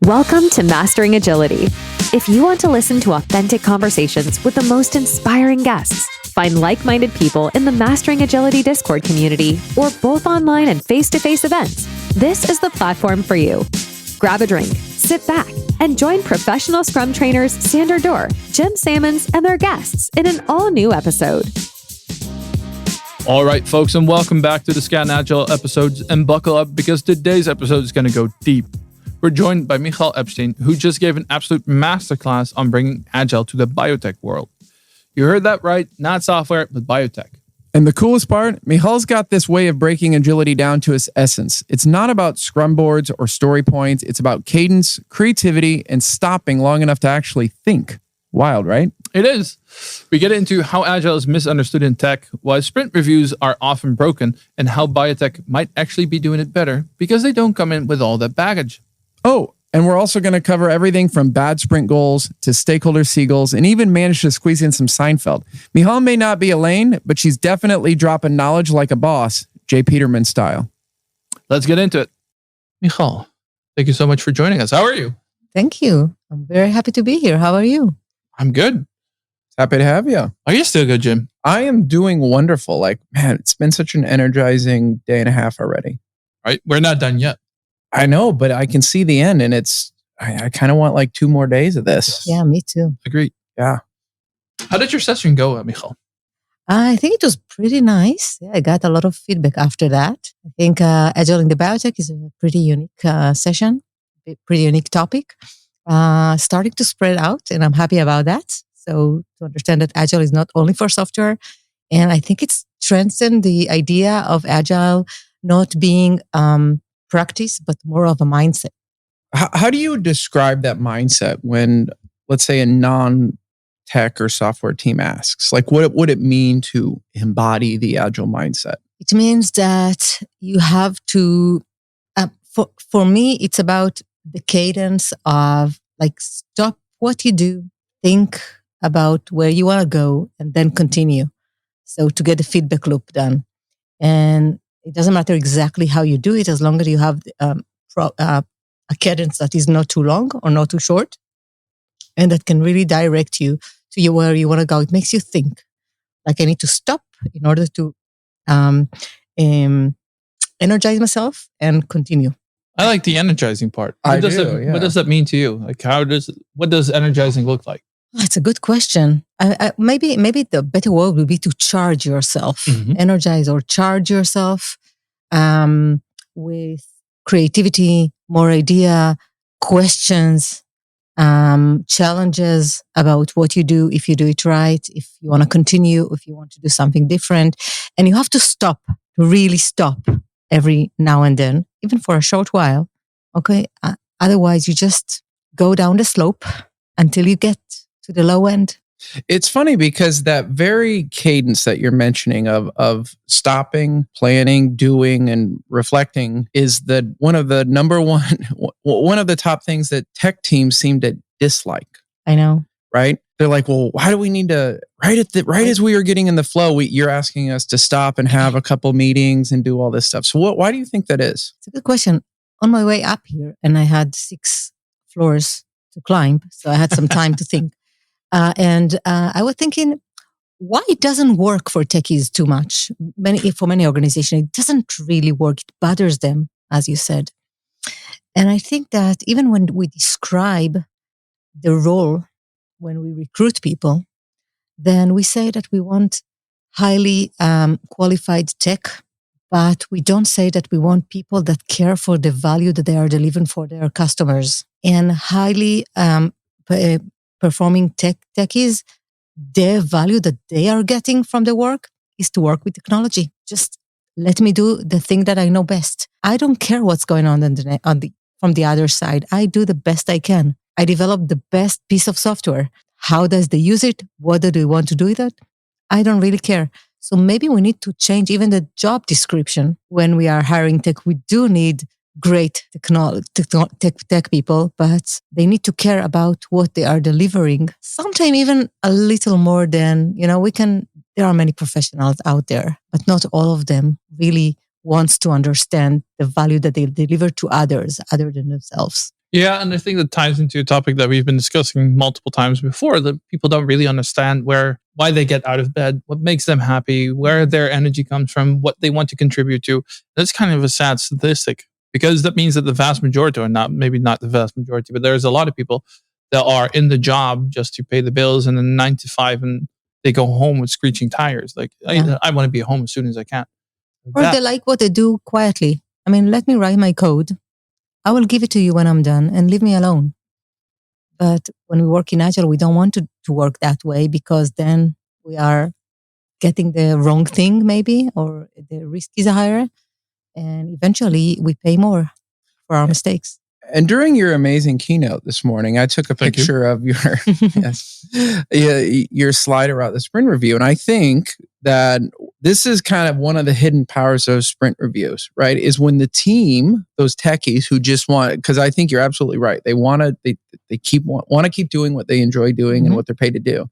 Welcome to Mastering Agility. If you want to listen to authentic conversations with the most inspiring guests, find like-minded people in the Mastering Agility Discord community, or both online and face-to-face events, this is the platform for you. Grab a drink, sit back, and join professional Scrum trainers Sander Dorr, Jim Sammons, and their guests in an all-new episode. All right, folks, and welcome back to the Scan Agile episodes. And buckle up because today's episode is going to go deep. We're joined by Michal Epstein, who just gave an absolute masterclass on bringing Agile to the biotech world. You heard that right, not software, but biotech. And the coolest part, Michal's got this way of breaking agility down to its essence. It's not about scrum boards or story points. It's about cadence, creativity, and stopping long enough to actually think. Wild, right? It is. We get into how Agile is misunderstood in tech, why sprint reviews are often broken, and how biotech might actually be doing it better because they don't come in with all that baggage. Oh, and we're also going to cover everything from bad sprint goals to stakeholder seagulls and even manage to squeeze in some Seinfeld. Michal may not be Elaine, but she's definitely dropping knowledge like a boss, Jay Peterman style. Let's get into it. Michal, thank you so much for joining us. How are you? Thank you. I'm very happy to be here. How are you? I'm good. Happy to have you. Are you still good, Jim? I am doing wonderful. Man, it's been such an energizing day and a half already. Right? We're not done yet. I know, but I can see the end, and I kind of want 2 more days of this. Yeah, me too. Agreed. Yeah. How did your session go, Michal? I think it was pretty nice. Yeah, I got a lot of feedback after that. I think Agile in the biotech is a pretty unique session, pretty unique topic. Starting to spread out, and I'm happy about that. So to understand that Agile is not only for software, and I think it's transcend the idea of Agile not being practice, but more of a mindset. How do you describe that mindset when, let's say, a non-tech or software team asks? What would it mean to embody the Agile mindset? It means that you have to, for me, it's about the cadence of stop what you do, think about where you want to go, and then continue. So to get the feedback loop done. And it doesn't matter exactly how you do it, as long as you have a cadence that is not too long or not too short, and that can really direct you to where you want to go. It makes you think. I need to stop in order to energize myself and continue. I like the energizing part. What does that mean to you? What does energizing look like? That's a good question. Maybe the better word would be to charge yourself, energize or charge yourself with creativity, more idea, questions, challenges about what you do, if you do it right, if you want to continue, if you want to do something different. And you have to stop, really stop every now and then, even for a short while. Okay. Otherwise, you just go down the slope until you get to the low end. It's funny because that very cadence that you're mentioning of stopping, planning, doing, and reflecting is one of the top things that tech teams seem to dislike. I know. Right? They're like, well, why do we need to, right as we are getting in the flow, you're asking us to stop and have a couple meetings and do all this stuff. So why do you think that is? It's a good question. On my way up here, and I had 6 floors to climb, so I had some time to think. And I was thinking, why it doesn't work for techies too much? For many organizations, it doesn't really work. It bothers them, as you said. And I think that even when we describe the role, when we recruit people, then we say that we want highly qualified tech, but we don't say that we want people that care for the value that they are delivering for their customers. And highly performing techies, their value that they are getting from the work is to work with technology. Just let me do the thing that I know best. I don't care what's going on from the other side. I do the best I can. I develop the best piece of software. How does they use it? What do they want to do with it? I don't really care. So maybe we need to change even the job description when we are hiring tech. We do need great tech people, but they need to care about what they are delivering. Sometimes even a little more than, there are many professionals out there, but not all of them really wants to understand the value that they deliver to others other than themselves. Yeah, and I think that ties into a topic that we've been discussing multiple times before, that people don't really understand why they get out of bed, what makes them happy, where their energy comes from, what they want to contribute to. That's kind of a sad statistic, because that means that the vast majority, or not, maybe not the vast majority, but there's a lot of people that are in the job just to pay the bills, and then 9 to 5, and they go home with screeching tires. Like, I want to be home as soon as I can. Or they like what they do quietly. I mean, let me write my code. I will give it to you when I'm done and leave me alone. But when we work in Agile, we don't want to work that way, because then we are getting the wrong thing maybe, or the risk is higher. And eventually we pay more for our mistakes. And during your amazing keynote this morning, I took a picture of your your slide about the sprint review. And I think that this is kind of one of the hidden powers of sprint reviews, right? Is when the team, those techies who just want, because I think you're absolutely right. They want to keep doing what they enjoy doing and what they're paid to do.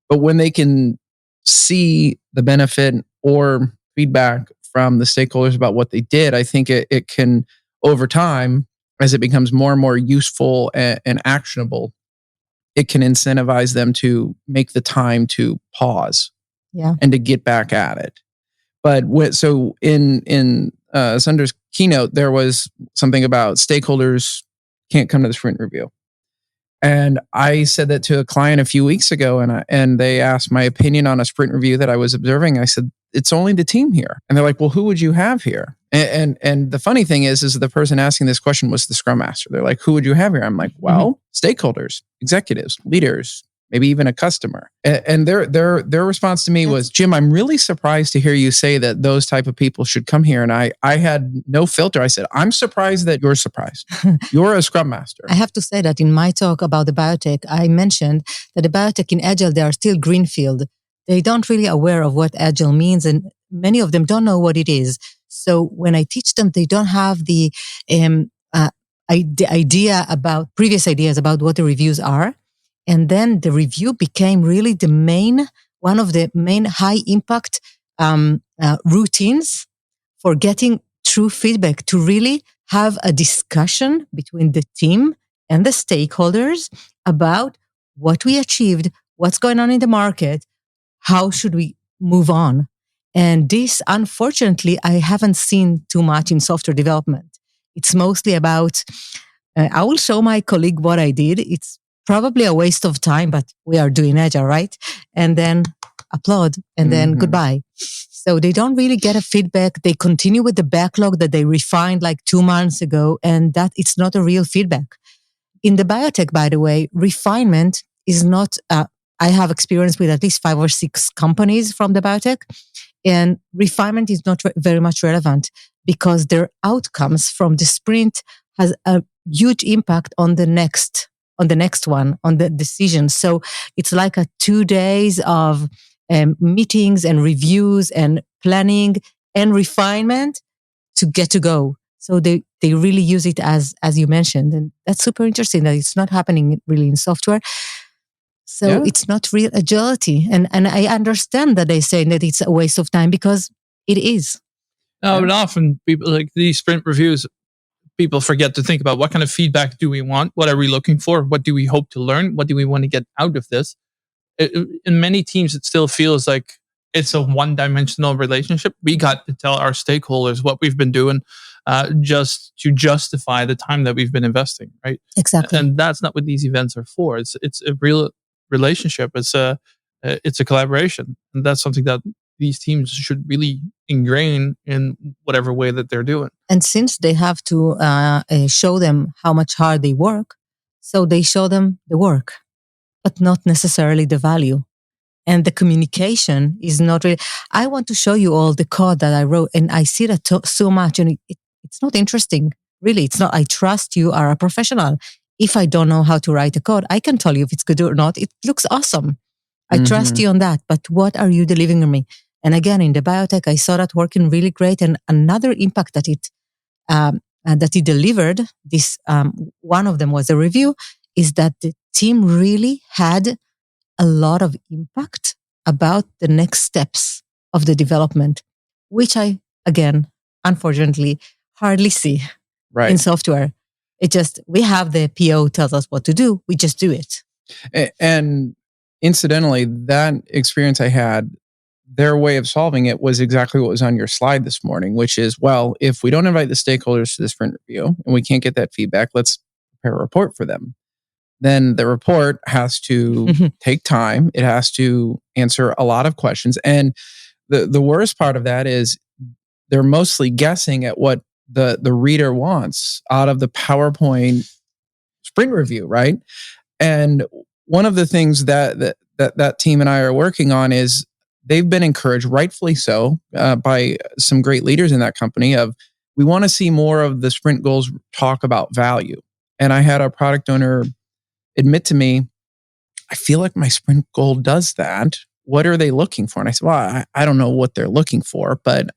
But when they can see the benefit or feedback from the stakeholders about what they did, I think it can, over time, as it becomes more and more useful and actionable, it can incentivize them to make the time to pause and to get back at it. But so in Sunder's keynote, there was something about stakeholders can't come to the sprint review. And I said that to a client a few weeks ago, and they asked my opinion on a sprint review that I was observing. I said, it's only the team here. And they're like, well, who would you have here? And the funny thing is the person asking this question was the Scrum Master. They're like, who would you have here? I'm like, well, stakeholders, executives, leaders, maybe even a customer. And their response to me was, Jim, I'm really surprised to hear you say that those type of people should come here. And I had no filter. I said, I'm surprised that you're surprised. You're a Scrum Master. I have to say that in my talk about the biotech, I mentioned that the biotech in Agile, they are still greenfield. They don't really aware of what Agile means, and many of them don't know what it is. So when I teach them, they don't have the previous ideas about what the reviews are. And then the review became really one of the main high impact routines for getting true feedback, to really have a discussion between the team and the stakeholders about what we achieved, what's going on in the market, how should we move on. And this, unfortunately, I haven't seen too much in software development. It's mostly about, I will show my colleague what I did. It's probably a waste of time, but we are doing Agile, right? And then applaud, and then goodbye. So they don't really get a feedback. They continue with the backlog that they refined like 2 months ago, and that it's not a real feedback. In the biotech, by the way, refinement is not, I have experience with at least 5 or 6 companies from the biotech, and refinement is not very much relevant, because their outcomes from the sprint has a huge impact on the next one, on the decision. So it's like 2 days of meetings and reviews and planning and refinement to get to go. So they really use it as you mentioned. And that's super interesting that it's not happening really in software. So it's not real agility. And I understand that they say that it's a waste of time, because it is. No, but often people, like these sprint reviews, people forget to think about what kind of feedback do we want? What are we looking for? What do we hope to learn? What do we want to get out of this? In many teams, it still feels like it's a one-dimensional relationship. We got to tell our stakeholders what we've been doing just to justify the time that we've been investing, right? Exactly. And that's not what these events are for. It's a real relationship. It's a collaboration, and that's something that these teams should really ingrain in whatever way that they're doing. And since they have to show them how much hard they work, so they show them the work, but not necessarily the value. And the communication is not really, I want to show you all the code that I wrote, and I see that so much, and it's not interesting. Really, it's not. I trust you are a professional. If I don't know how to write a code, I can tell you if it's good or not. It looks awesome. I trust you on that. But what are you delivering me? And again, in the biotech, I saw that working really great. And another impact that it delivered, this one of them was a review, is that the team really had a lot of impact about the next steps of the development, which I, again, unfortunately, hardly see in software. It just, we have the PO tells us what to do. We just do it. And incidentally, that experience I had, their way of solving it was exactly what was on your slide this morning, which is, well, if we don't invite the stakeholders to the sprint review and we can't get that feedback, let's prepare a report for them. Then the report has to take time. It has to answer a lot of questions. And the worst part of that is they're mostly guessing at what the reader wants out of the PowerPoint sprint review, right? And one of the things that team and I are working on is they've been encouraged, rightfully so, by some great leaders in that company of, we want to see more of the sprint goals talk about value. And I had a product owner admit to me, I feel like my sprint goal does that. What are they looking for? And I said, well, I don't know what they're looking for, but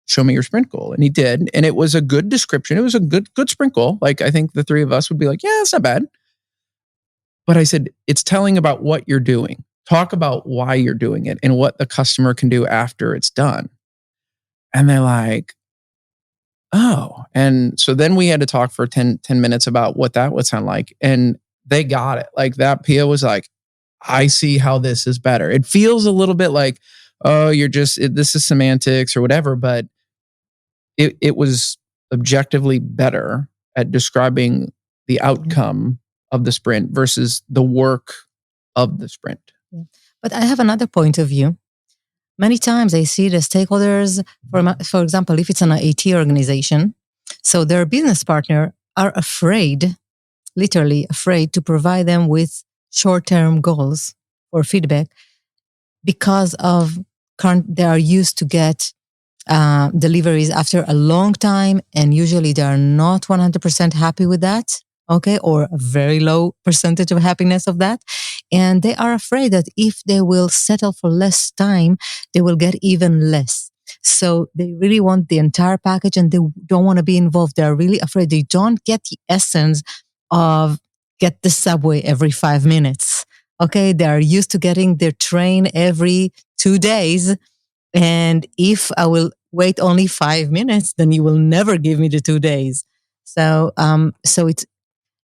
show me your sprint goal. And he did. And it was a good description. It was a good sprint goal. Like, I think the three of us would be like, yeah, it's not bad. But I said, it's telling about what you're doing. Talk about why you're doing it and what the customer can do after it's done. And they're like, oh. And so then we had to talk for 10 minutes about what that would sound like. And they got it. Like, that PO was like, I see how this is better. It feels a little bit like, oh, this is semantics or whatever, but it was objectively better at describing the outcome of the sprint versus the work of the sprint. Yeah. But I have another point of view. Many times I see the stakeholders, for example, if it's an IT organization, so their business partner are afraid, literally afraid, to provide them with short-term goals or feedback because of they are used to get deliveries after a long time, and usually they are not 100% happy with that, okay, or a very low percentage of happiness of that. And they are afraid that if they will settle for less time, they will get even less. So they really want the entire package and they don't want to be involved. They're really afraid they don't get the essence of get the subway every 5 minutes. Okay, they are used to getting their train every 2 days. And if I will wait only 5 minutes, then you will never give me the 2 days. So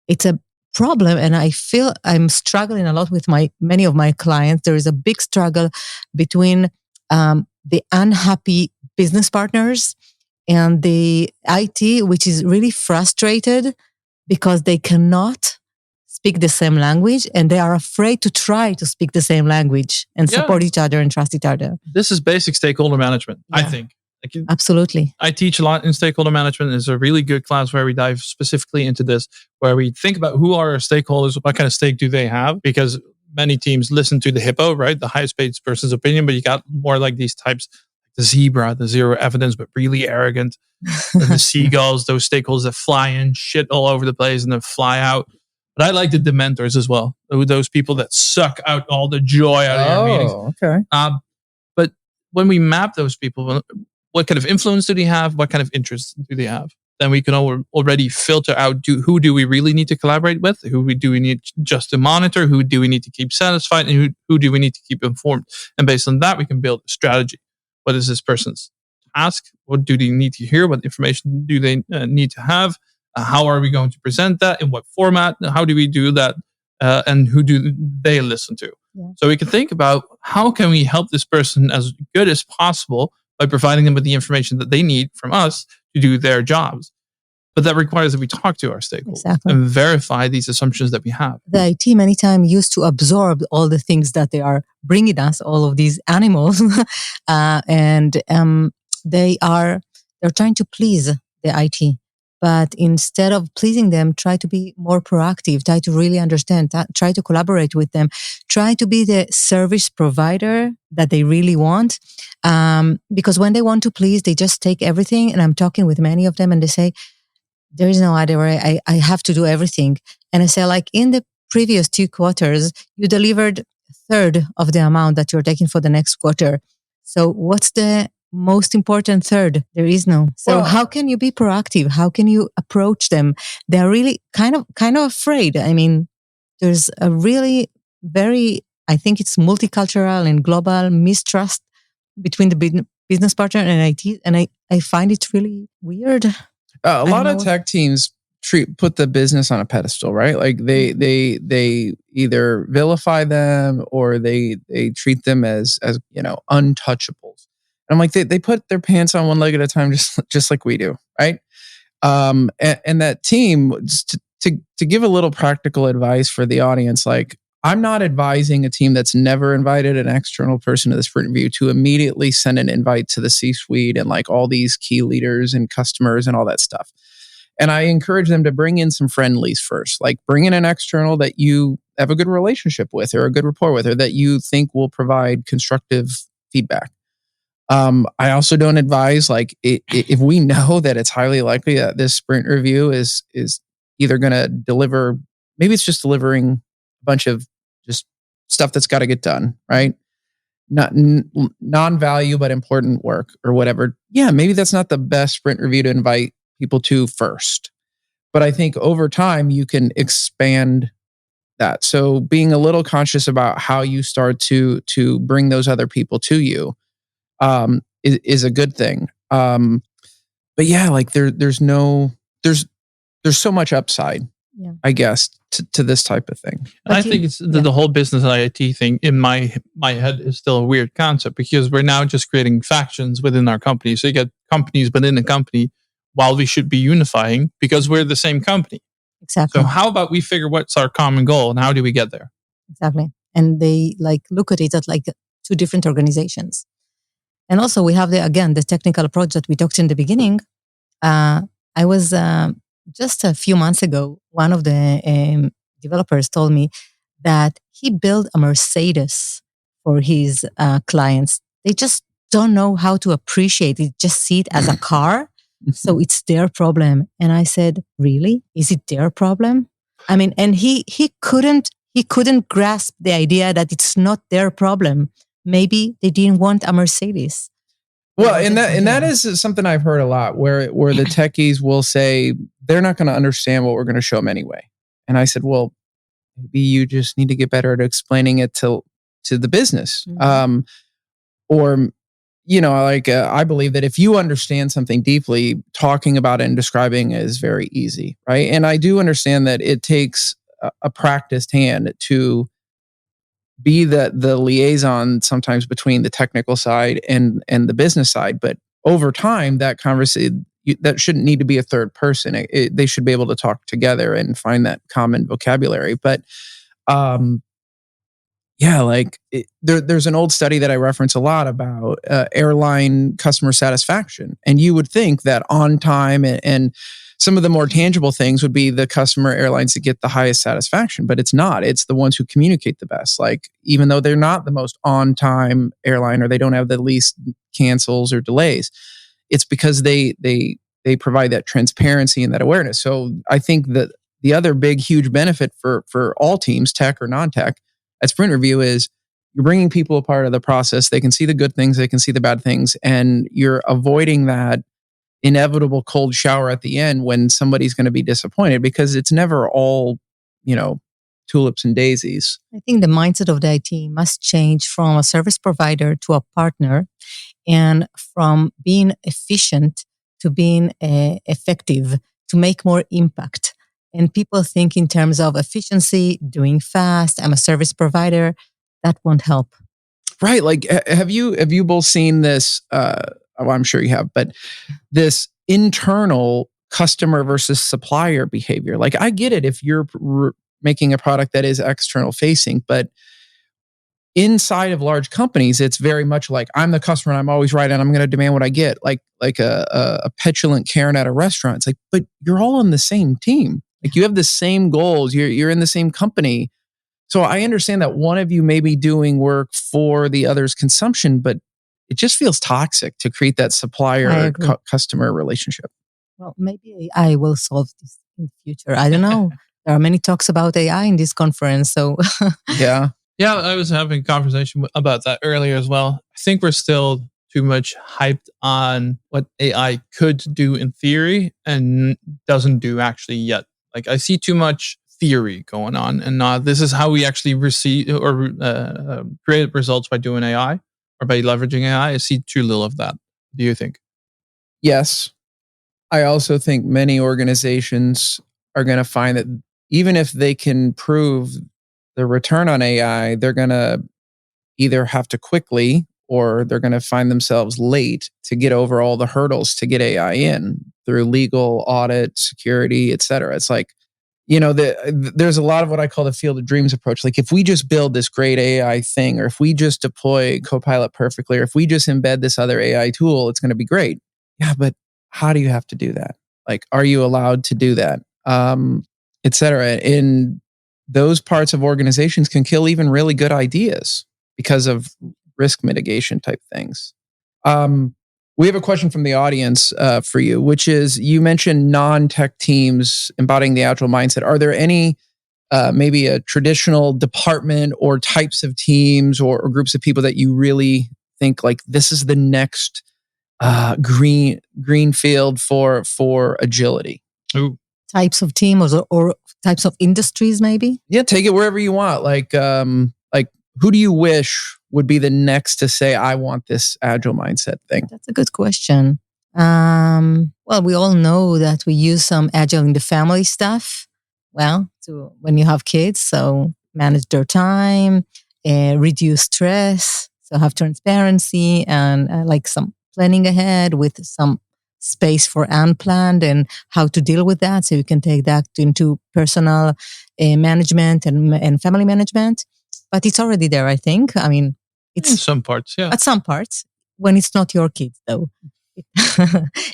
it's a problem, and I feel I'm struggling a lot with many of my clients. There is a big struggle between the unhappy business partners and the IT, which is really frustrated because they cannot speak the same language and they are afraid to try to speak the same language and support each other and trust each other. This is basic stakeholder management, I think. Absolutely. I teach a lot in stakeholder management. It's a really good class where we dive specifically into this, where we think about who are our stakeholders, what kind of stake do they have? Because many teams listen to the hippo, right? The highest paid person's opinion, but you got more like these types, the zebra, the zero evidence, but really arrogant. And the seagulls, those stakeholders that fly in, shit all over the place and then fly out. But I like the dementors as well. Those people that suck out all the joy out of your meetings. Okay. But when we map those people, what kind of influence do they have? What kind of interests do they have? Then we can already filter out who do we really need to collaborate with? Who do we need just to monitor? Who do we need to keep satisfied? And who do we need to keep informed? And based on that, we can build a strategy. What is this person's task? What do they need to hear? What information do they need to have? How are we going to present that? In what format? How do we do that? And who do they listen to? Yeah. So we can think about how can we help this person as good as possible by providing them with the information that they need from us to do their jobs. But that requires that we talk to our stakeholders and verify these assumptions that we have. The IT many times used to absorb all the things that they are bringing us, all of these animals, and they're trying to please the IT. But instead of pleasing them, try to be more proactive, try to really understand, try to collaborate with them, try to be the service provider that they really want. Because when they want to please, they just take everything. And I'm talking with many of them and they say, there is no other way. I have to do everything. And I say, like, in the previous 2 quarters, you delivered a third of the amount that you're taking for the next quarter. So what's the most important third? There is no. So how can you be proactive? How can you approach them? They're really kind of afraid. I mean, there's a really I think it's multicultural and global mistrust between the business partner and IT. And I find it really weird. A lot of tech teams put the business on a pedestal, right? Like they either vilify them or they treat them as untouchables. And I'm like, they put their pants on one leg at a time, just like we do, right? And that team, to give a little practical advice for the audience, like I'm not advising a team that's never invited an external person to the sprint review to immediately send an invite to the C-suite and like all these key leaders and customers and all that stuff. And I encourage them to bring in some friendlies first, like bring in an external that you have a good relationship with or a good rapport with, or that you think will provide constructive feedback. I also don't advise, like, if we know that it's highly likely that this sprint review is either going to deliver, maybe it's just delivering a bunch of just stuff that's got to get done, right? Not non-value, but important work or whatever. Yeah, maybe that's not the best sprint review to invite people to first. But I think over time, you can expand that. So being a little conscious about how you start to bring those other people to you is a good thing. But yeah, like there's so much upside, I guess, to this type of thing. I think it's the whole business IT thing in my head is still a weird concept because we're now just creating factions within our company. So you get companies within a company while we should be unifying because we're the same company. Exactly. So how about we figure what's our common goal and how do we get there? Exactly. And they like look at it as like two different organizations. And also we have the technical approach that we talked in the beginning. I was just a few months ago, one of the developers told me that he built a Mercedes for his clients. They just don't know how to appreciate it, just see it as a car. So it's their problem. And I said, really? Is it their problem? I mean, and he couldn't grasp the idea that it's not their problem. Maybe they didn't want a Mercedes. Well, and that is something I've heard a lot where the techies will say they're not going to understand what we're going to show them anyway. And I said, well, maybe you just need to get better at explaining it to the business. Mm-hmm. I believe that if you understand something deeply, talking about it and describing it is very easy, right? And I do understand that it takes a practiced hand to be the liaison sometimes between the technical side and the business side. But over time, that conversation, that shouldn't need to be a third person. They should be able to talk together and find that common vocabulary. But there's an old study that I reference a lot about airline customer satisfaction. And you would think that on time and some of the more tangible things would be the customer airlines that get the highest satisfaction, but it's not. It's the ones who communicate the best. Like, even though they're not the most on-time airline or they don't have the least cancels or delays, it's because they provide that transparency and that awareness. So I think that the other big, huge benefit for all teams, tech or non-tech, at Sprint Review is you're bringing people a part of the process. They can see the good things, they can see the bad things, and you're avoiding that inevitable cold shower at the end when somebody's going to be disappointed, because it's never all, tulips and daisies. I think the mindset of the IT must change from a service provider to a partner, and from being efficient to being effective, to make more impact. And people think in terms of efficiency, doing fast, I'm a service provider. That won't help. Right. Like, have you both seen this? I'm sure you have, but this internal customer versus supplier behavior. Like, I get it if you're making a product that is external facing, but inside of large companies, it's very much like, I'm the customer and I'm always right and I'm going to demand what I get. Like a petulant Karen at a restaurant. It's like, but you're all on the same team. Like, you have the same goals. You're in the same company. So I understand that one of you may be doing work for the other's consumption, but it just feels toxic to create that supplier customer relationship. Well, maybe AI will solve this in the future. I don't know. There are many talks about AI in this conference. So yeah, I was having a conversation about that earlier as well. I think we're still too much hyped on what AI could do in theory and doesn't do actually yet. Like, I see too much theory going on, and not this is how we actually receive or create results by doing AI or by leveraging AI. I see too little of that. Do you think? Yes. I also think many organizations are going to find that even if they can prove the return on AI, they're going to either have to quickly or they're going to find themselves late to get over all the hurdles to get AI in through legal, audit, security, et cetera. It's like, there's a lot of what I call the field of dreams approach. Like if we just build this great AI thing, or if we just deploy Copilot perfectly, or if we just embed this other AI tool, it's going to be great. Yeah, but how do you have to do that? Like, are you allowed to do that? Et cetera. And those parts of organizations can kill even really good ideas because of risk mitigation type things. We have a question from the audience for you, which is, you mentioned non-tech teams embodying the Agile mindset. Are there any, maybe a traditional department or types of teams or groups of people that you really think like this is the next green field for agility? Ooh. Types of team or types of industries, maybe? Yeah, take it wherever you want. Like who do you wish would be the next to say, I want this Agile mindset thing? That's a good question. Well, we all know that we use some Agile in the family stuff. Well, when you have kids, so manage their time, reduce stress, so have transparency and like some planning ahead with some space for unplanned and how to deal with that. So you can take that into personal management and family management. But it's already there, I think. I mean, it's in some parts, yeah. At some parts, when it's not your kids, though,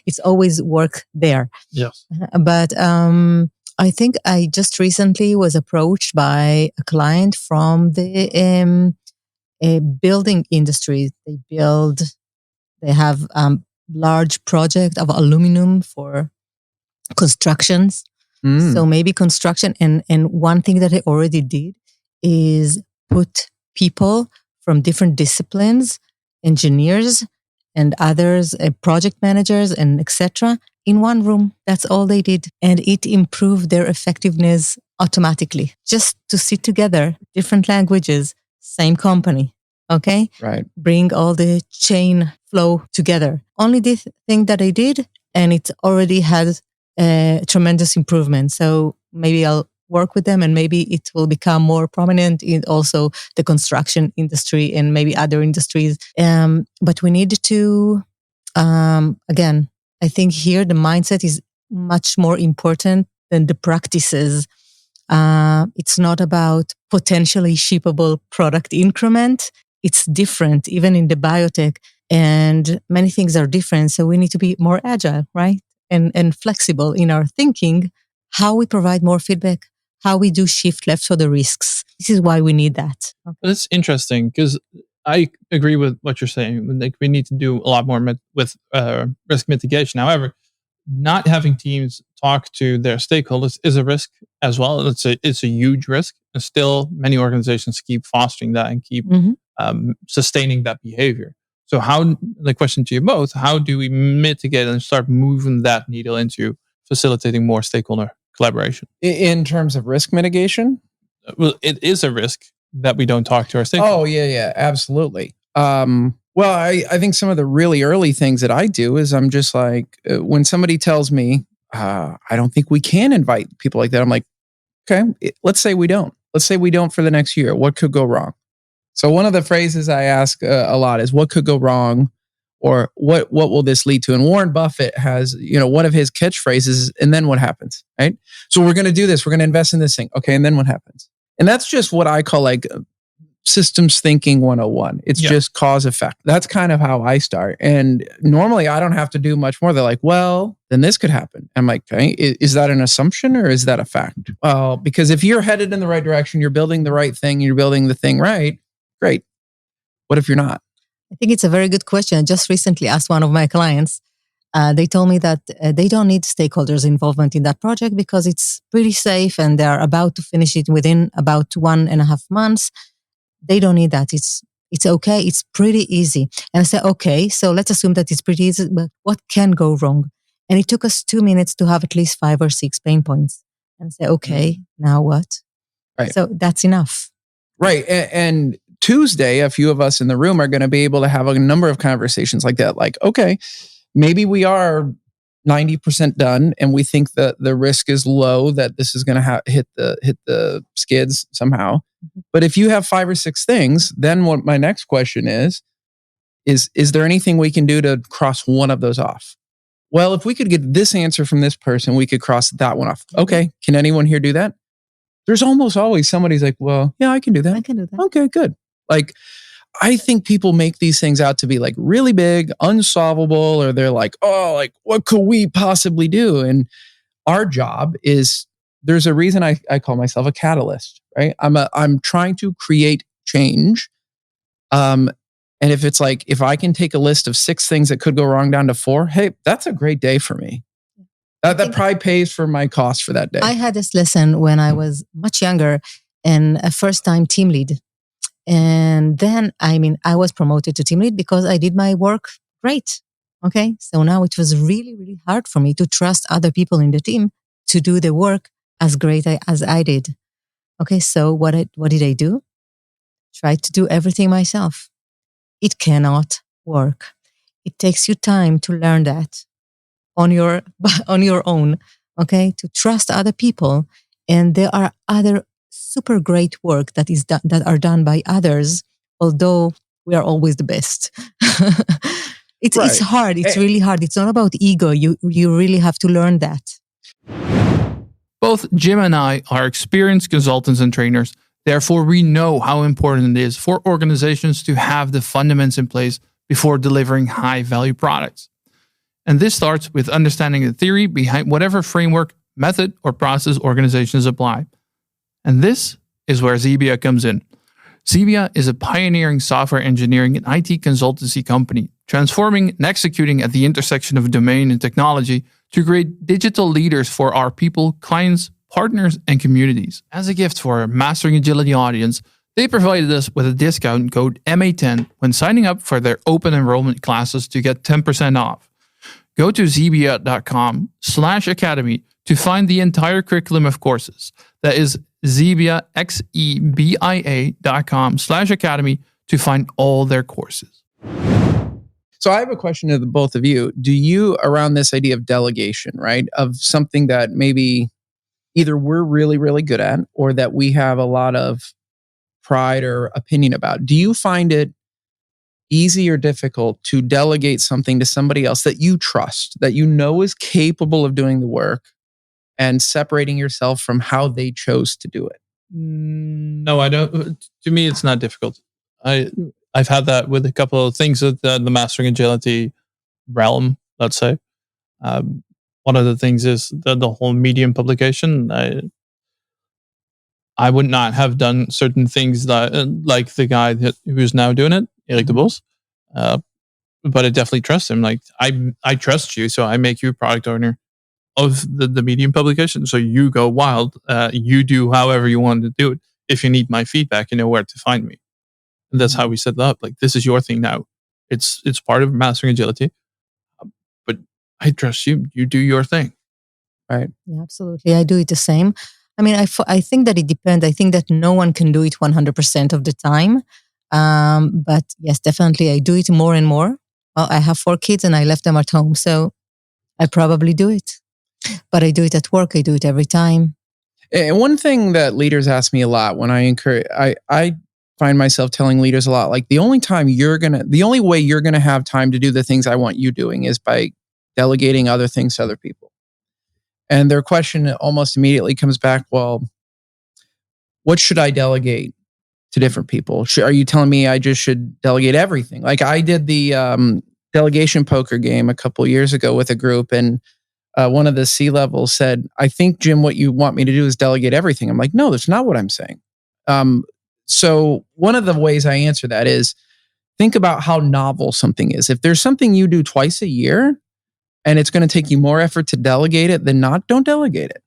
it's always work there. Yes. But I think I just recently was approached by a client from the building industry. They have large project of aluminum for constructions. So maybe construction. And one thing that I already did is put people from different disciplines, engineers and others, project managers and etc. in one room. That's all they did. And it improved their effectiveness automatically. Just to sit together, different languages, same company. Okay? Right. Bring all the chain flow together. Only this thing that I did, and it already had a tremendous improvement. So maybe I'll work with them and maybe it will become more prominent in also the construction industry and maybe other industries. But we need to, again, I think here the mindset is much more important than the practices. It's not about potentially shippable product increment. It's different, even in the biotech, and many things are different. So we need to be more agile, right? And flexible in our thinking, how we provide more feedback, how we do shift left for the risks. This is why we need that. Okay. That's interesting because I agree with what you're saying. Like we need to do a lot more with risk mitigation. However, not having teams talk to their stakeholders is a risk as well. It's a huge risk, and still many organizations keep fostering that and keep sustaining that behavior. So the question to you both, how do we mitigate and start moving that needle into facilitating more stakeholder collaboration? In terms of risk mitigation? Well, it is a risk that we don't talk to our stakeholders. Oh, yeah, absolutely. Well, I think some of the really early things that I do is I'm just like, when somebody tells me, I don't think we can invite people like that, I'm like, okay, let's say we don't. Let's say we don't for the next year. What could go wrong? So one of the phrases I ask a lot is, what could go wrong? Or what will this lead to? And Warren Buffett has, one of his catchphrases, and then what happens, right? So we're going to do this. We're going to invest in this thing. Okay, and then what happens? And that's just what I call like systems thinking 101. It's just cause effect. That's kind of how I start. And normally I don't have to do much more. They're like, well, then this could happen. I'm like, okay, is that an assumption or is that a fact? Well, because if you're headed in the right direction, you're building the right thing, you're building the thing right, great. What if you're not? I think it's a very good question. I just recently asked one of my clients. They told me that they don't need stakeholders' involvement in that project because it's pretty safe and they're about to finish it within about 1.5 months. They don't need that. It's okay. It's pretty easy. And I said, okay, so let's assume that it's pretty easy, but what can go wrong? And it took us 2 minutes to have at least 5 or 6 pain points. And I said, okay, now what? Right. So that's enough. Right. And Tuesday, a few of us in the room are going to be able to have a number of conversations like that. Like, okay, maybe we are 90% done, and we think that the risk is low that this is going to hit the skids somehow. Mhm. But if you have 5 or 6 things, then what my next question is there anything we can do to cross one of those off? Well, if we could get this answer from this person, we could cross that one off. Okay, can anyone here do that? There's almost always somebody's like, well, yeah, I can do that. I can do that. Okay, good. Like, I think people make these things out to be like really big, unsolvable, or they're like, oh, like what could we possibly do? And our job is, there's a reason I call myself a catalyst, right? I'm trying to create change. And if it's like, if I can take a list of 6 things that could go wrong down to 4, hey, that's a great day for me. That probably pays for my cost for that day. I had this lesson when I was much younger and a first-time team lead. And then, I was promoted to team lead because I did my work great. Okay. So now it was really, really hard for me to trust other people in the team to do the work as great as I did. Okay. So what did I do? Try to do everything myself. It cannot work. It takes you time to learn that on your own. Okay. To trust other people. And there are other super great work that are done by others, although we are always the best. It's hard. It's really hard. It's not about ego. You really have to learn that. Both Jim and I are experienced consultants and trainers. Therefore, we know how important it is for organizations to have the fundamentals in place before delivering high-value products. And this starts with understanding the theory behind whatever framework, method, or process organizations apply. And this is where Zebia comes in. Zebia is a pioneering software engineering and IT consultancy company, transforming and executing at the intersection of domain and technology to create digital leaders for our people, clients, partners, and communities. As a gift for our Mastering Agility audience, they provided us with a discount code MA10 when signing up for their open enrollment classes to get 10% off. Go to zebia.com/academy to find the entire curriculum of courses. That is Zebia, xebia.com/academy to find all their courses. So I have a question to the both of you. Do you, around this idea of delegation, right? Of something that maybe either we're really, really good at or that we have a lot of pride or opinion about, do you find it easy or difficult to delegate something to somebody else that you trust, that you know is capable of doing the work, and separating yourself from how they chose to do it? No, I don't. To me, it's not difficult. I've had that with a couple of things with the Mastering Agility realm, let's say. One of the things is the whole Medium publication. I would not have done certain things that, like the guy who's now doing it, Eric de Bos. But I definitely trust him. Like I trust you, so I make you product owner of the Medium publication. So you go wild. You do however you want to do it. If you need my feedback, you know where to find me. And that's how we set it up. Like, this is your thing now. It's part of Mastering Agility. But I trust you. You do your thing. Right. Yeah, absolutely. I do it the same. I think that it depends. I think that no one can do it 100% of the time. But yes, definitely I do it more and more. Well, I have 4 kids and I left them at home. So I probably do it. But I do it at work. I do it every time. And one thing that leaders ask me a lot when I encourage, I find myself telling leaders a lot, like the only way you're going to have time to do the things I want you doing is by delegating other things to other people. And their question almost immediately comes back, well, what should I delegate to different people? Are you telling me I just should delegate everything? Like I did the delegation poker game a couple of years ago with a group, and one of the C-levels said, I think, Jim, what you want me to do is delegate everything. I'm like, no, that's not what I'm saying. So one of the ways I answer that is think about how novel something is. If there's something you do twice a year and it's going to take you more effort to delegate it than not, don't delegate it.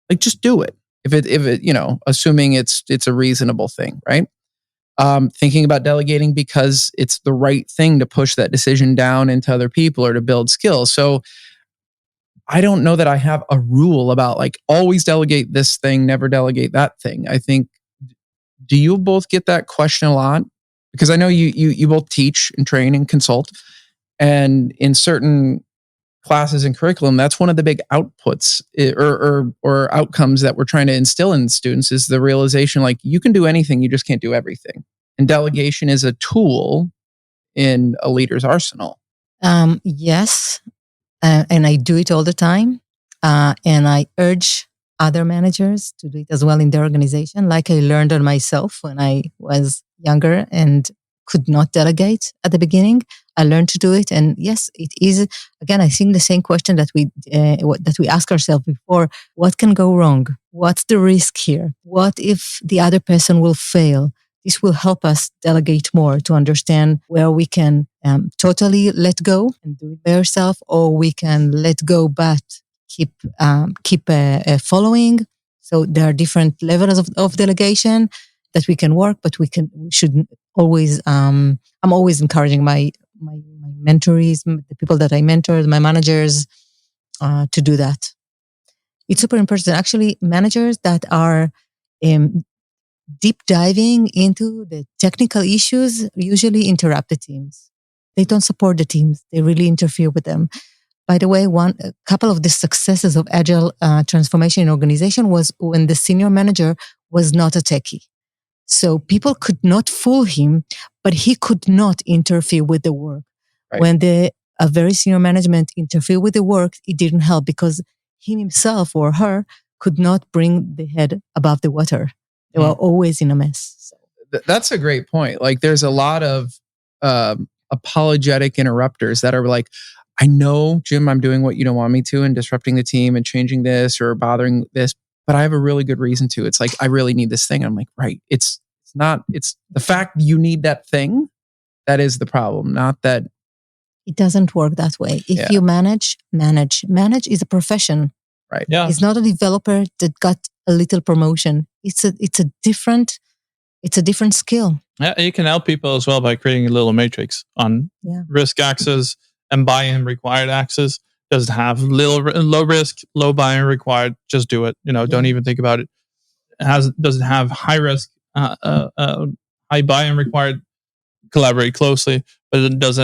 Like, just do it. If it, assuming it's a reasonable thing, right? Thinking about delegating because it's the right thing to push that decision down into other people or to build skills. So I don't know that I have a rule about like always delegate this thing, never delegate that thing. I think, do you both get that question a lot? Because I know you both teach and train and consult, and in certain classes and curriculum, that's one of the big outputs or outcomes that we're trying to instill in students is the realization like you can do anything, you just can't do everything. And delegation is a tool in a leader's arsenal. Yes, and I do it all the time. And I urge other managers to do it as well in their organization, like I learned on myself when I was younger and could not delegate at the beginning. I learned to do it, and yes, it is. Again, I think the same question that we ask ourselves before: what can go wrong? What's the risk here? What if the other person will fail? This will help us delegate more to understand where we can totally let go and do it by ourselves, or we can let go but keep following. So there are different levels of delegation that we can work, but we should always. I'm always encouraging my mentorees, the people that I mentor, my managers, to do that. It's super important. Actually, managers that are deep diving into the technical issues usually interrupt the teams. They don't support the teams. They really interfere with them. By the way, a couple of the successes of agile transformation in organization was when the senior manager was not a techie. So people could not fool him, but he could not interfere with the work. Right. When a very senior management interfered with the work, it didn't help because he himself or her could not bring the head above the water. They were always in a mess. So. That's a great point. Like there's a lot of apologetic interrupters that are like, I know, Jim, I'm doing what you don't want me to and disrupting the team and changing this or bothering this, but I have a really good reason to. It's like, I really need this thing. I'm like, right. It's the fact you need that thing that is the problem, not that. It doesn't work that way. If you manage is a profession. Right. Yeah. It's not a developer that got a little promotion. It's a different skill. Yeah, you can help people as well by creating a little matrix on risk axis and buy-in required axis. Does it have low risk, low buy-in required? Just do it. Don't even think about it. Does it have high risk, high buy-in required? Collaborate closely. But it does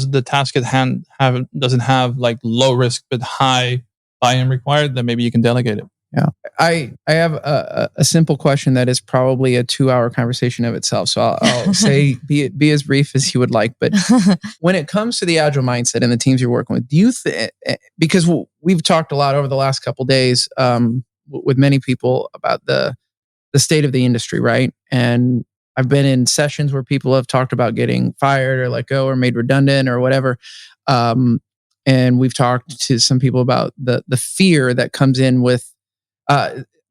the task at hand doesn't have like low risk but high buy-in required? Then maybe you can delegate it. Yeah, I have a simple question that is probably a 2-hour conversation of itself. So I'll say be as brief as you would like. But when it comes to the agile mindset and the teams you're working with, do you because we've talked a lot over the last couple of days with many people about the state of the industry, right? And I've been in sessions where people have talked about getting fired or let go or made redundant or whatever. And we've talked to some people about the fear that comes in with.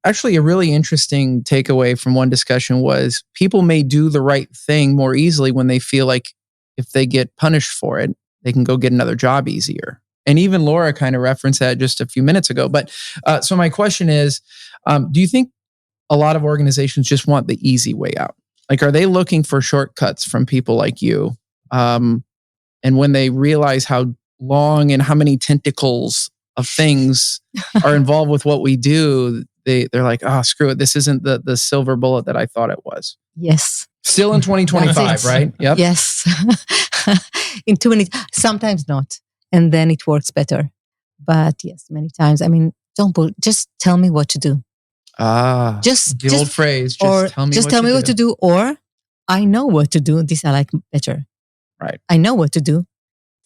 Actually, a really interesting takeaway from one discussion was people may do the right thing more easily when they feel like if they get punished for it, they can go get another job easier. And even Laura kind of referenced that just a few minutes ago. But so my question is, do you think a lot of organizations just want the easy way out? Like, are they looking for shortcuts from people like you? And when they realize how long and how many tentacles of things are involved with what we do, they're like, oh, screw it. This isn't the silver bullet that I thought it was. Yes. Still in 2025, right? Yep. Yes. In too many, sometimes not. And then it works better. But yes, many times. I mean, just tell me what to do. The old phrase, just tell me what to do. Or I know what to do. This I like better. Right. I know what to do.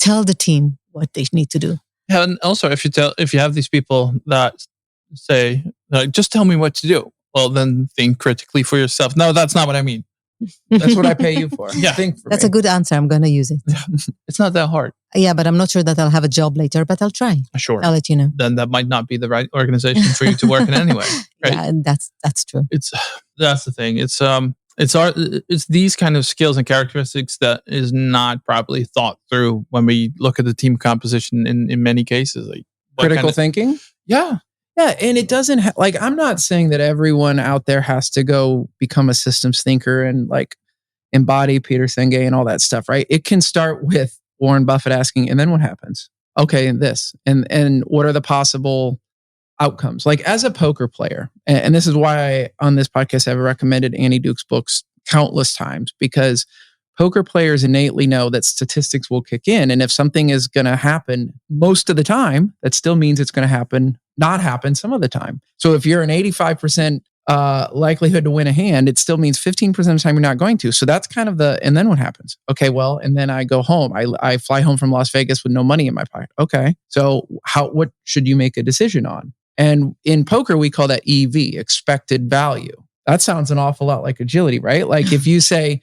Tell the team what they need to do. Yeah, and also if you have these people that say, just tell me what to do, well, then think critically for yourself. No, that's not what I mean. That's what I pay you for. Yeah, that's a good answer. I'm going to use it. It's not that hard. Yeah, but I'm not sure that I'll have a job later, but I'll try. Sure. I'll let you know. Then that might not be the right organization for you to work in anyway. Right? Yeah, that's true. That's the thing. It's these kind of skills and characteristics that is not properly thought through when we look at the team composition in many cases. Like critical thinking? Yeah. Yeah, and it doesn't I'm not saying that everyone out there has to go become a systems thinker and like embody Peter Senge and all that stuff, right? It can start with Warren Buffett asking, and then what happens? Okay, and this. And what are the possible outcomes? Like as a poker player, and this is why on this podcast I've recommended Annie Duke's books countless times, because poker players innately know that statistics will kick in. And if something is going to happen most of the time, that still means it's going to not happen some of the time. So if you're an 85% likelihood to win a hand, it still means 15% of the time you're not going to. So that's kind of and then what happens? Okay, well, and then I go home. I fly home from Las Vegas with no money in my pocket. Okay, so what should you make a decision on? And in poker, we call that EV, expected value. That sounds an awful lot like agility, right? Like if you say,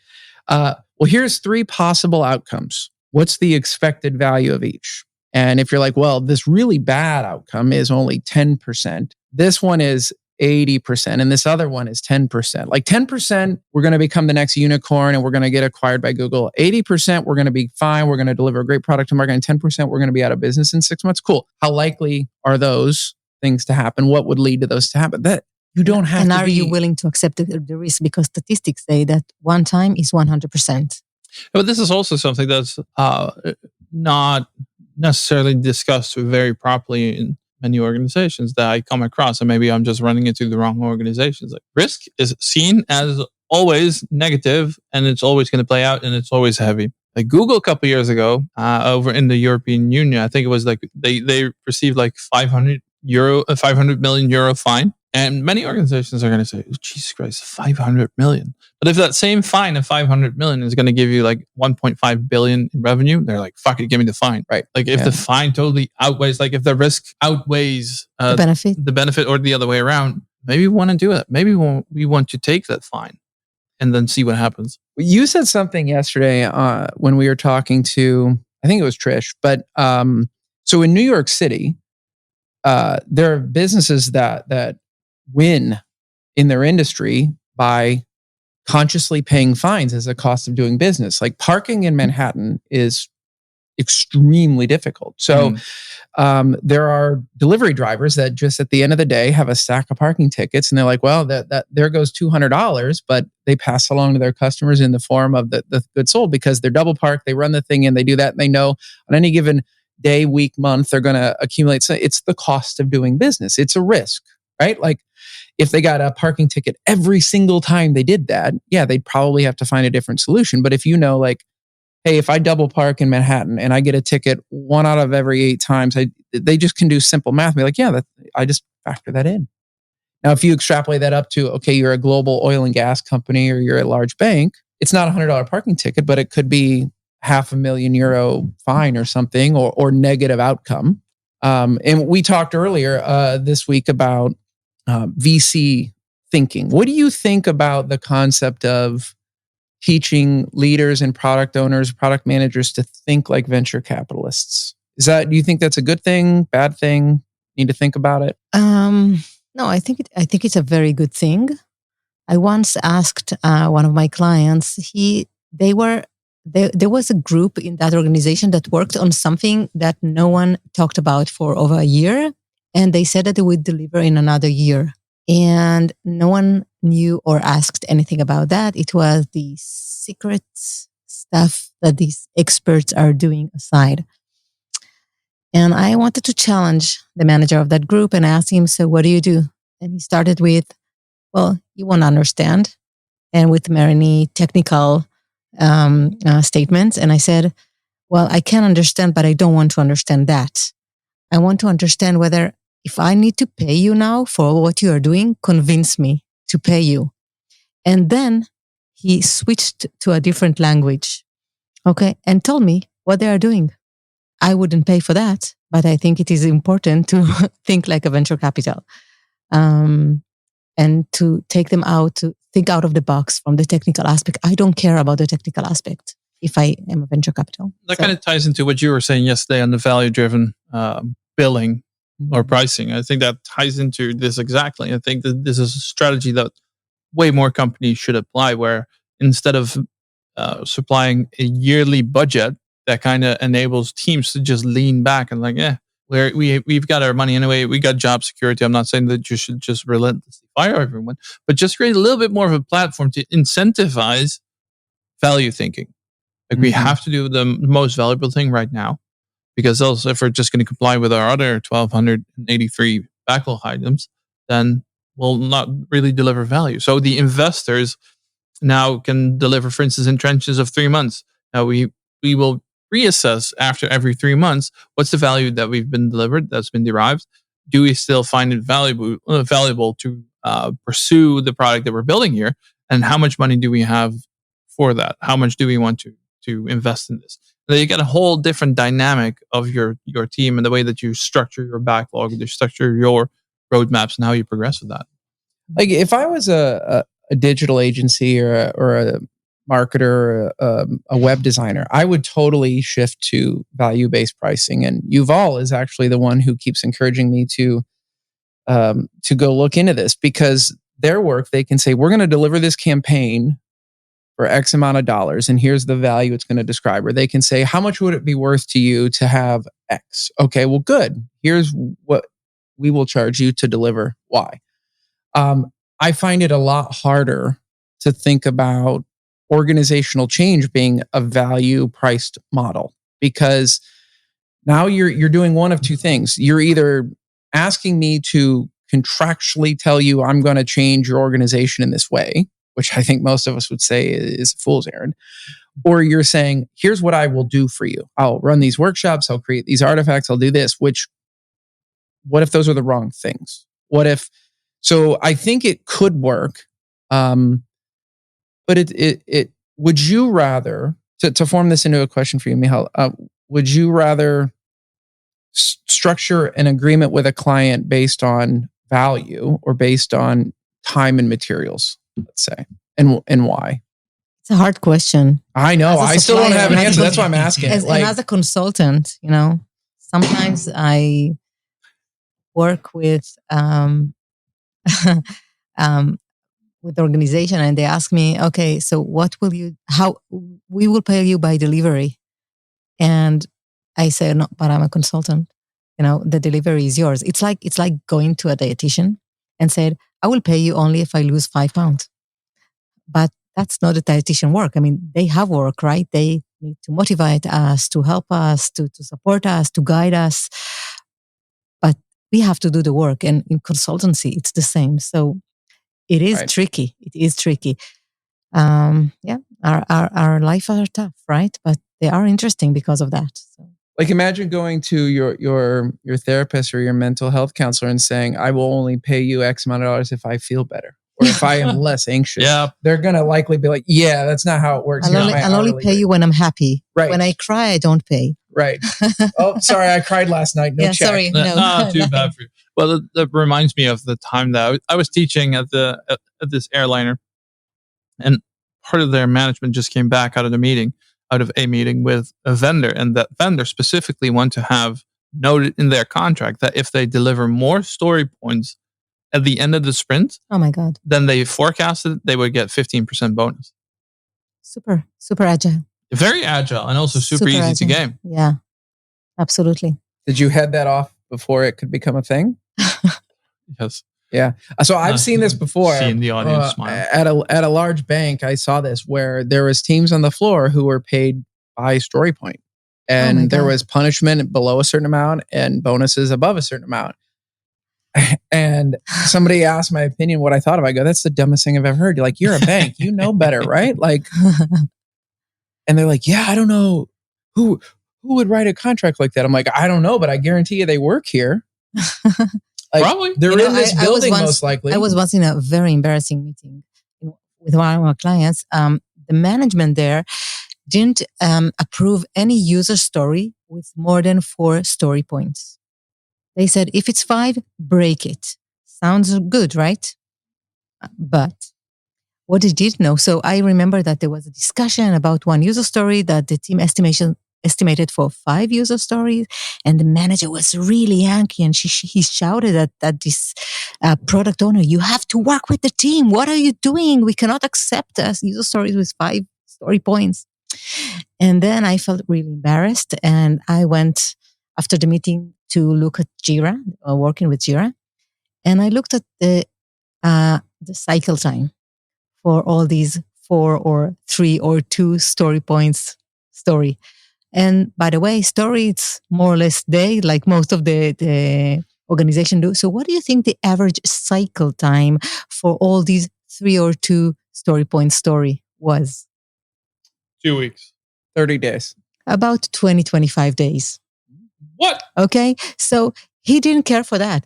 well, here's 3 possible outcomes. What's the expected value of each? And if you're like, well, this really bad outcome is only 10%. This one is 80%. And this other one is 10%. Like 10%, we're going to become the next unicorn and we're going to get acquired by Google. 80%, we're going to be fine. We're going to deliver a great product to market. And 10%, we're going to be out of business in 6 months. Cool. How likely are those things to happen? What would lead to those to happen? That you don't have and to are you willing to accept the risk? Because statistics say that one time is 100%. But this is also something that's not necessarily discussed very properly in many organizations that I come across, and maybe I'm just running into the wrong organizations. Like risk is seen as always negative, and it's always going to play out, and it's always heavy. Like Google a couple of years ago, over in the European Union, I think it was like they received like 500 million euro fine. And many organizations are going to say, oh, Jesus Christ, 500 million. But if that same fine of 500 million is going to give you like 1.5 billion in revenue, they're like, fuck it, give me the fine. Right. Like if the fine totally outweighs, like if the risk outweighs the benefit or the other way around, maybe we want to do it. Maybe we want to take that fine and then see what happens. You said something yesterday when we were talking to, I think it was Trish, but so in New York City, there are businesses that win in their industry by consciously paying fines as a cost of doing business. Like parking in Manhattan is extremely difficult. So there are delivery drivers that just at the end of the day have a stack of parking tickets, and they're like, well, that there goes $200, but they pass along to their customers in the form of the goods sold because they're double parked, they run the thing in, they do that, and they know on any given day, week, month, they're going to accumulate. So it's the cost of doing business. It's a risk, right? Like if they got a parking ticket every single time they did that, yeah, they'd probably have to find a different solution. But if you know, like, hey, if I double park in Manhattan and I get a ticket 1 out of every 8 times, they just can do simple math and be like, yeah, I just factor that in. Now, if you extrapolate that up to, okay, you're a global oil and gas company or you're a large bank, it's not a $100 parking ticket, but it could be €500,000 fine or something, or negative outcome. And we talked earlier this week about VC thinking. What do you think about the concept of teaching leaders and product owners, product managers to think like venture capitalists? Do you think that's a good thing, bad thing? Need to think about it? No, I think it's a very good thing. I once asked one of my clients. There was a group in that organization that worked on something that no one talked about for over a year. And they said that they would deliver in another year. And no one knew or asked anything about that. It was the secret stuff that these experts are doing aside. And I wanted to challenge the manager of that group and ask him, so what do you do? And he started with, well, you won't understand. And with many technical statements. And I said, well, I can understand, but I don't want to understand that. I want to understand whether if I need to pay you now for what you are doing, convince me to pay you. And then he switched to a different language, okay, and told me what they are doing. I wouldn't pay for that, but I think it is important to think like a venture capital, and to take them out, to think out of the box from the technical aspect. I don't care about the technical aspect if I am a venture capital. That kind of ties into what you were saying yesterday on the value-driven billing or pricing. I think that ties into this exactly. I think that this is a strategy that way more companies should apply, where instead of supplying a yearly budget, that kind of enables teams to just lean back and like, we've got our money anyway. We got job security. I'm not saying that you should just relentlessly fire everyone, but just create a little bit more of a platform to incentivize value thinking. Like we have to do the most valuable thing right now, because else if we're just going to comply with our other 1,283 backlog items, then we'll not really deliver value. So the investors now can deliver, for instance, in trenches of 3 months. Now we will reassess after every 3 months what's the value that we've been delivered, that's been derived. Do we still find it valuable to pursue the product that we're building here, and how much money do we have for that? How much do we want to invest in this? So you get a whole different dynamic of your team and the way that you structure your backlog, you structure your roadmaps, and how you progress with that. Like if I was a digital agency or a marketer, or a web designer, I would totally shift to value-based pricing. And Yuval is actually the one who keeps encouraging me to go look into this, because their work, they can say, we're going to deliver this campaign for X amount of dollars, and here's the value it's going to describe. Or they can say, how much would it be worth to you to have X? Okay, well, good. Here's what we will charge you to deliver Y. I find it a lot harder to think about organizational change being a value-priced model, because now you're doing one of two things. You're either asking me to contractually tell you I'm going to change your organization in this way, which I think most of us would say is a fool's errand, or you're saying, here's what I will do for you. I'll run these workshops, I'll create these artifacts, I'll do this, which, what if those are the wrong things? So I think it could work, but it would you rather, to form this into a question for you, Michal, would you rather structure an agreement with a client based on value or based on time and materials, let's say, and why? It's a hard question. I know. I still don't have an answer. That's why I'm asking. And as a consultant, sometimes I work with with the organization, and they ask me, okay, so how we will pay you by delivery. And I say, no, but I'm a consultant. The delivery is yours. It's like going to a dietitian and said, I will pay you only if I lose 5 pounds. But that's not a dietitian work. I mean, they have work, right? They need to motivate us, to help us, to support us, to guide us. But we have to do the work. And in consultancy, it's the same. So it is tricky. It is tricky. Our lives are tough, right? But they are interesting because of that. So. Like imagine going to your therapist or your mental health counselor and saying, I will only pay you X amount of dollars if I feel better, or if I am less anxious. Yeah. They're going to likely be like, yeah, that's not how it works. I'll only pay you when I'm happy. Right. When I cry, I don't pay. Right. Oh, sorry, I cried last night. No check. Sorry. No. Not too bad for you. Well, that reminds me of the time that I was teaching at this airliner, and part of their management just came back out of a meeting with a vendor, and that vendor specifically want to have noted in their contract that if they deliver more story points at the end of the sprint, oh my God, than they forecasted, they would get 15% bonus. Super agile. Very agile, and also super easy agile. to game. Yeah, absolutely. Did you head that off before it could become a thing? Yes. Yeah. So I've seen this before. Seeing the audience smile. At a large bank, I saw this where there was teams on the floor who were paid by story point. And there was punishment below a certain amount and bonuses above a certain amount. And somebody asked my opinion, what I thought of. I go, that's the dumbest thing I've ever heard. You're like, you're a bank. You know better, right? Like, and they're like, yeah, I don't know who would write a contract like that. I'm like, I don't know, but I guarantee you they work here. Like, probably. They're in this building, most likely. I was once in a very embarrassing meeting with one of our clients. The management there didn't approve any user story with more than 4 story points. They said, if it's 5, break it. Sounds good, right? But what they didn't know, so I remember that there was a discussion about one user story that the team estimated for 5 user stories, and the manager was really angry, and he shouted at this product owner, you have to work with the team. What are you doing? We cannot accept user stories with 5 story points. And then I felt really embarrassed, and I went after the meeting to look at Jira, working with Jira, and I looked at the cycle time for all these 4 or 3 or 2 story points story. And by the way, story, it's more or less day, like most of the organization do. So what do you think the average cycle time for all these 3 or 2 story point story was? 2 weeks. 30 days. About 20, 25 days. What? Okay. So he didn't care for that.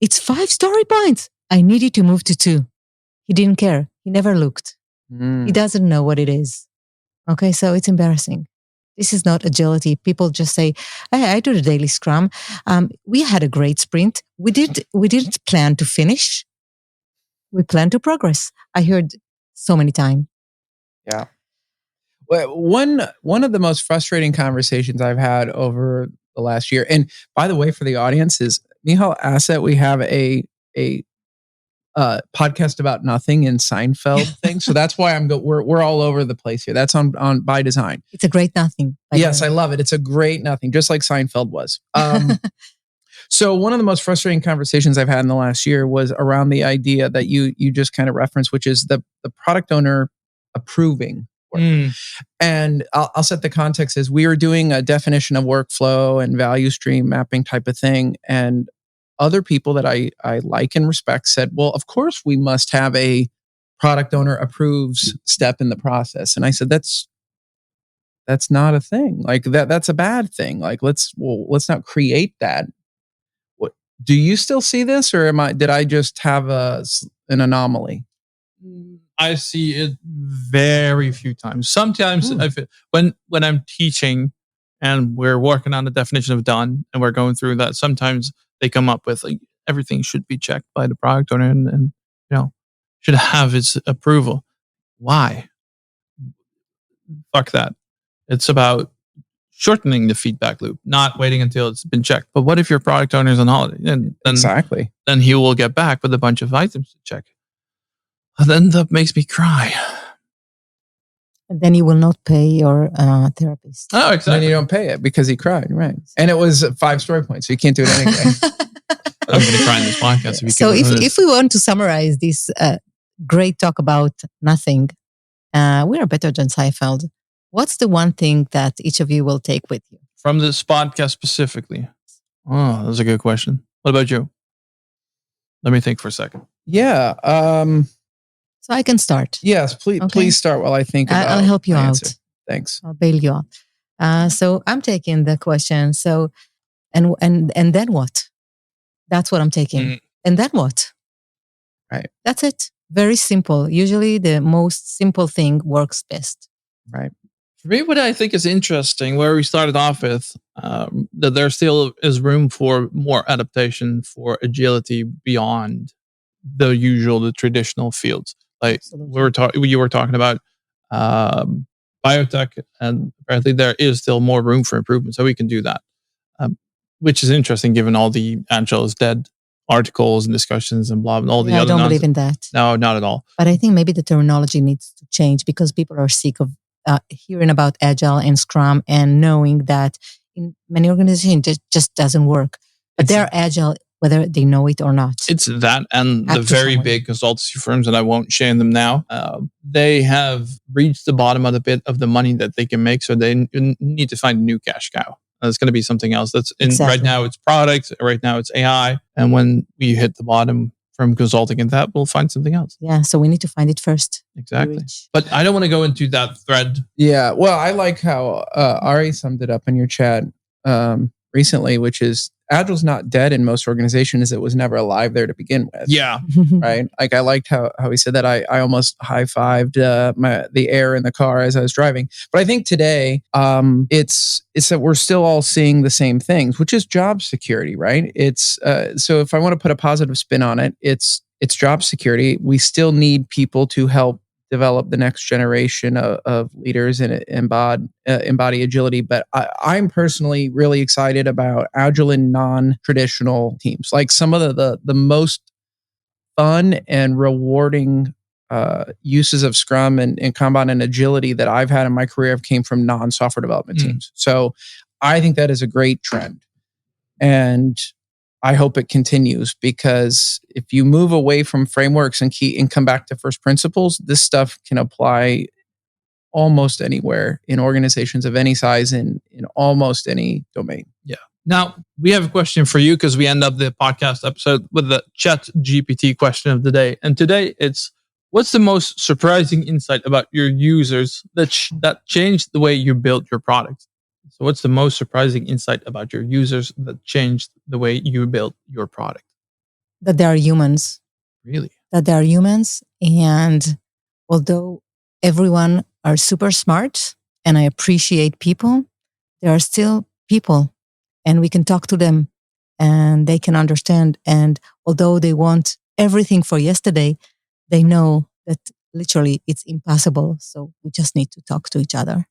It's 5 story points. I need you to move to 2. He didn't care. He never looked. He doesn't know what it is. Okay. So it's embarrassing. This is not agility. People just say, hey, I do the daily scrum. We had a great sprint. We didn't plan to finish. We planned to progress. I heard so many times. Yeah. Well, one of the most frustrating conversations I've had over the last year, and by the way, for the audience, is Michal Asset. We have a podcast about nothing in Seinfeld thing, so that's why we're all over the place here. That's on by design. It's a great nothing. Yes, I love it. It's a great nothing, just like Seinfeld was. So one of the most frustrating conversations I've had in the last year was around the idea that you just kind of referenced, which is the product owner approving work. And I'll set the context as we were doing a definition of workflow and value stream mapping type of thing. And other people that I like and respect said, well, of course we must have a product owner approves step in the process. And I said, that's not a thing. Like that's a bad thing. Like let's not create that. Do you still see this, or did I just have an anomaly? I see it very few times. Sometimes when I'm teaching and we're working on the definition of done and we're going through that, sometimes they come up with like everything should be checked by the product owner and should have its approval. Why? Fuck that. It's about shortening the feedback loop, not waiting until it's been checked. But what if your product owner is on holiday? Then Exactly. Then he will get back with a bunch of items to check. And then that makes me cry. And then you will not pay your therapist. Oh, exactly. And then you don't pay it because he cried, right? And it was 5 story points, so you can't do it anyway. I'm going to cry in this podcast. So if we want to summarize this great talk about nothing, we are better than Seinfeld. What's the one thing that each of you will take with you? From this podcast specifically? Oh, that's a good question. What about you? Let me think for a second. Yeah. So I can start. Yes, please start while I think about I'll help you out. Answer. Thanks. I'll bail you out. So I'm taking the question. So, and then what? That's what I'm taking. And then what? Right. That's it. Very simple. Usually the most simple thing works best. Right. For me, what I think is interesting, where we started off with, that there still is room for more adaptation for agility beyond the traditional fields. Like you were talking about biotech, and apparently there is still more room for improvement. So we can do that, which is interesting given all the Agile is dead articles and discussions and blah, and all the other. I don't believe in that. No, not at all. But I think maybe the terminology needs to change because people are sick of hearing about Agile and Scrum and knowing that in many organizations it just doesn't work. But they're Agile whether they know it or not. It's that and the very big consultancy firms, and I won't shame them now, they have reached the bottom of the pit of the money that they can make, so they need to find a new cash cow. It's going to be something else. Right now it's product, right now it's AI, and when we hit the bottom from consulting and that, we'll find something else. Yeah, so we need to find it first. Exactly. But I don't want to go into that thread. Yeah, well, I like how Ari summed it up in your chat recently, which is Agile's not dead in most organizations. It was never alive there to begin with. Yeah. Right? Like I liked how he said that. I almost high-fived the air in the car as I was driving. But I think today it's that we're still all seeing the same things, which is job security, right? It's so if I want to put a positive spin on it, it's job security. We still need people to help develop the next generation of leaders and embody agility. But I'm personally really excited about Agile in non-traditional teams. Like some of the most fun and rewarding uses of Scrum and Kanban and agility that I've had in my career came from non-software development teams. So I think that is a great trend. And I hope it continues, because if you move away from frameworks and come back to first principles, this stuff can apply almost anywhere in organizations of any size in almost any domain. Yeah. Now, we have a question for you because we end up the podcast episode with the Chat GPT question of the day. And today it's, What's the most surprising insight about your users that changed the way you built your product? So what's the most surprising insight about your users that changed the way you built your product? That they are humans. Really? That they are humans. And although everyone are super smart and I appreciate people, there are still people and we can talk to them and they can understand. And although they want everything for yesterday, they know that literally it's impossible. So we just need to talk to each other.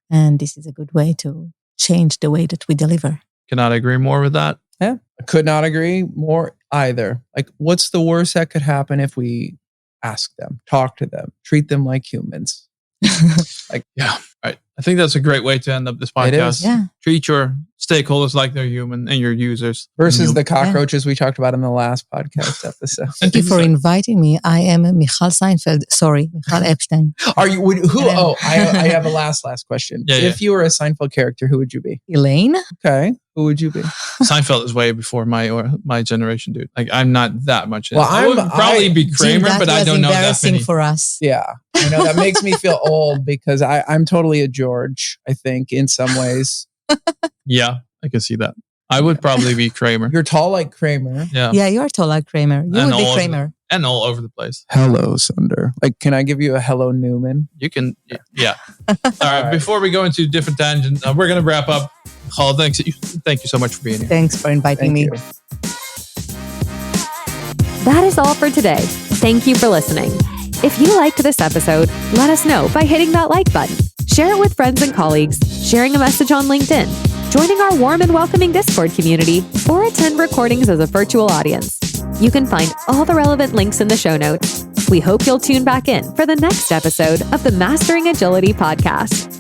And this is a good way to change the way that we deliver. Cannot agree more with that. Yeah, I could not agree more either. Like, what's the worst that could happen if we ask them, talk to them, treat them like humans? Yeah, right. I think that's a great way to end up this podcast. It is. Yeah. Treat your stakeholders like they're human and your users. Versus the cockroaches we talked about in the last podcast episode. Thank you for inviting me. I am Michal Epstein. Are you? I have a last question. If you were a Seinfeld character, who would you be? Elaine. Okay, who would you be? Seinfeld is way before my generation, dude. Like, I'm not that much. Well, I would probably be Kramer, but I don't know that many. Embarrassing for us. Yeah, I know that makes me feel old because I'm totally a George. I think in some ways. Yeah, I can see that. I would probably be Kramer. You're tall like Kramer. Yeah, you're tall like Kramer. You would be Kramer. And all over the place. Hello, Sunder. Like, can I give you a hello, Newman? You can. Yeah. All right. Before we go into different tangents, we're going to wrap up. Michal, thank you so much for being here. Thanks for inviting me. That is all for today. Thank you for listening. If you liked this episode, let us know by hitting that like button. Share it with friends and colleagues, sharing a message on LinkedIn, joining our warm and welcoming Discord community, or attend recordings as a virtual audience. You can find all the relevant links in the show notes. We hope you'll tune back in for the next episode of the Mastering Agility podcast.